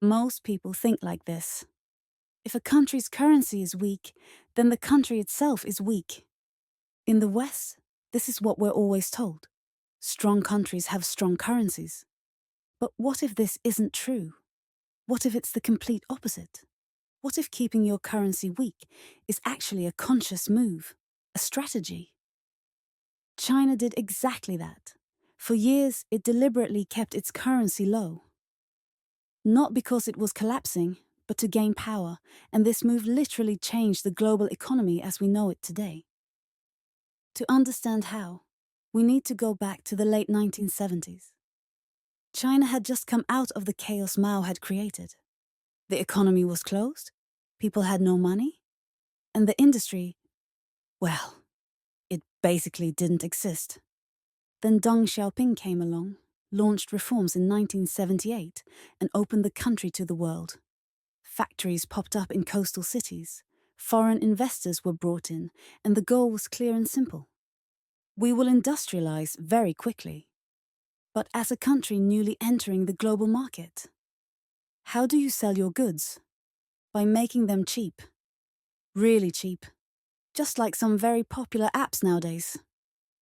Most people think like this. If a country's currency is weak, then the country itself is weak. In the West, this is what we're always told. Strong countries have strong currencies. But what if this isn't true? What if it's the complete opposite? What if keeping your currency weak is actually a conscious move, a strategy? China did exactly that. For years, it deliberately kept its currency low. Not because it was collapsing, but to gain power, and this move literally changed the global economy as we know it today. To understand how, we need to go back to the late 1970s. China had just come out of the chaos Mao had created. The economy was closed, people had no money, and the industry, well, it basically didn't exist. Then Deng Xiaoping came along, launched reforms in 1978, and opened the country to the world. Factories popped up in coastal cities, foreign investors were brought in, and the goal was clear and simple. We will industrialize very quickly. But as a country newly entering the global market, how do you sell your goods? By making them cheap. Really cheap. Just like some very popular apps nowadays.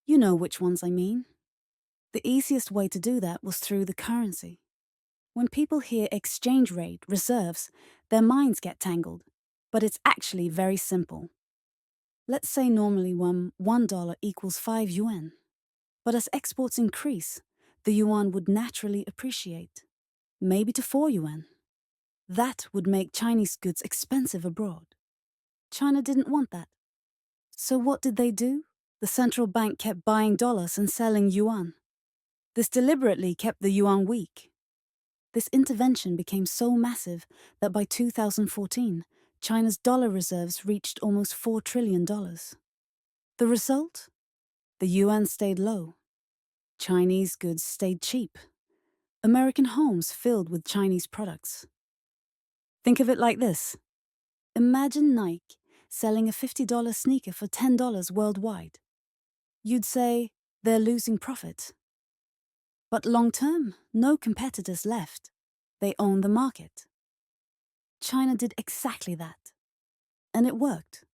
You know which ones I mean. The easiest way to do that was through the currency. When people hear exchange rate, reserves, their minds get tangled. But it's actually very simple. Let's say normally $1 equals 5 yuan. But as exports increase, the yuan would naturally appreciate, maybe to 4 yuan. That would make Chinese goods expensive abroad. China didn't want that. So what did they do? The central bank kept buying dollars and selling yuan. This deliberately kept the yuan weak. This intervention became so massive that by 2014, China's dollar reserves reached almost $4 trillion. The result? The yuan stayed low. Chinese goods stayed cheap. American homes filled with Chinese products. Think of it like this. Imagine Nike selling a $50 sneaker for $10 worldwide. You'd say they're losing profit. But long term, no competitors left. They own the market. China did exactly that. And it worked.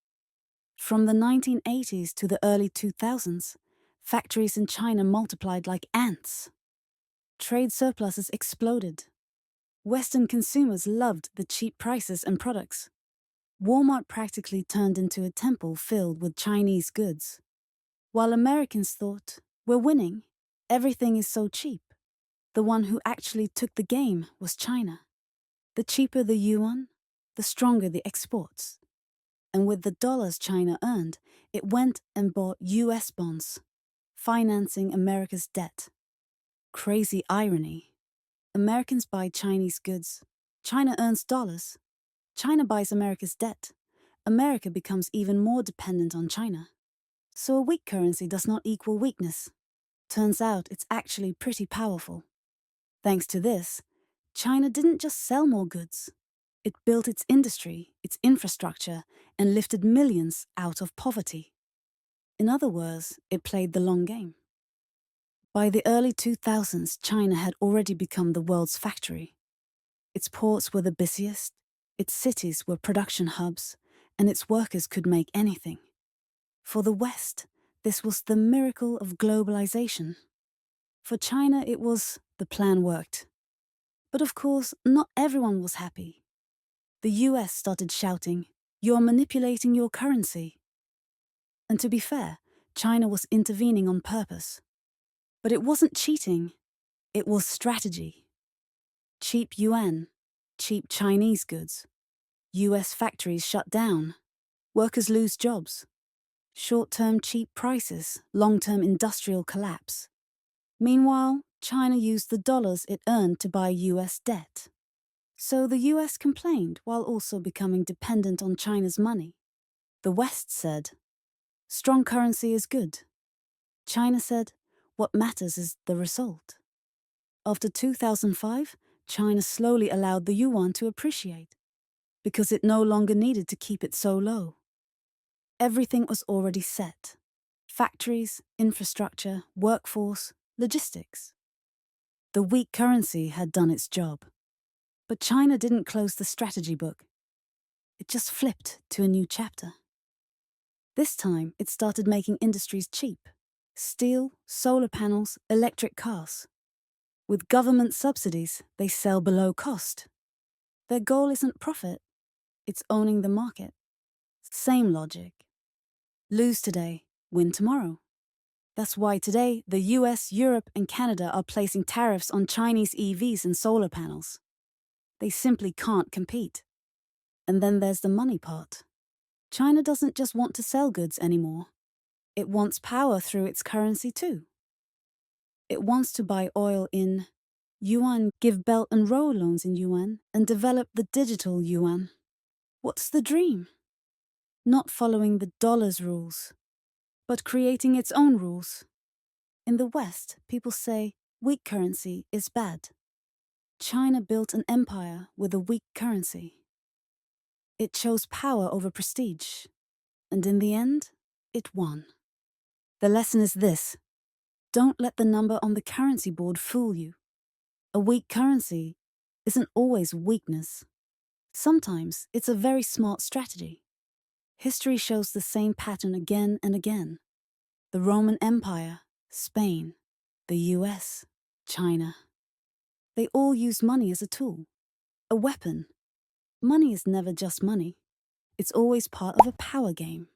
From the 1980s to the early 2000s, factories in China multiplied like ants. Trade surpluses exploded. Western consumers loved the cheap prices and products. Walmart practically turned into a temple filled with Chinese goods. While Americans thought, we're winning, everything is so cheap. The one who actually took the game was China. The cheaper the yuan, the stronger the exports. And with the dollars China earned, it went and bought US bonds, financing America's debt. Crazy irony. Americans buy Chinese goods. China earns dollars. China buys America's debt. America becomes even more dependent on China. So a weak currency does not equal weakness. Turns out it's actually pretty powerful. Thanks to this, China didn't just sell more goods. It built its industry, its infrastructure, and lifted millions out of poverty. In other words, it played the long game. By the early 2000s, China had already become the world's factory. Its ports were the busiest, its cities were production hubs, and its workers could make anything. For the West, this was the miracle of globalization. For China, it was the plan worked. But of course, not everyone was happy. The US started shouting, "You're manipulating your currency." And to be fair, China was intervening on purpose. But it wasn't cheating, it was strategy. Cheap yuan, cheap Chinese goods. US factories shut down. Workers lose jobs. Short-term cheap prices, long-term industrial collapse. Meanwhile, China used the dollars it earned to buy US debt. So the US complained while also becoming dependent on China's money. The West said, strong currency is good. China said, what matters is the result. After 2005, China slowly allowed the yuan to appreciate, because it no longer needed to keep it so low. Everything was already set. Factories, infrastructure, workforce, logistics. The weak currency had done its job. But China didn't close the strategy book. It just flipped to a new chapter. This time, it started making industries cheap. Steel, solar panels, electric cars. With government subsidies, they sell below cost. Their goal isn't profit, it's owning the market. Same logic. Lose today, win tomorrow. That's why today, the US, Europe, and Canada are placing tariffs on Chinese EVs and solar panels. They simply can't compete. And then there's the money part. China doesn't just want to sell goods anymore. It wants power through its currency too. It wants to buy oil in yuan, give Belt and Road loans in yuan, and develop the digital yuan. What's the dream? Not following the dollar's rules, but creating its own rules. In the West, people say weak currency is bad. China built an empire with a weak currency. It chose power over prestige, and in the end, it won. The lesson is this: don't let the number on the currency board fool you. A weak currency isn't always weakness. Sometimes it's a very smart strategy. History shows the same pattern again and again. The Roman Empire, Spain, the US, China. They all used money as a tool, a weapon. Money is never just money. It's always part of a power game.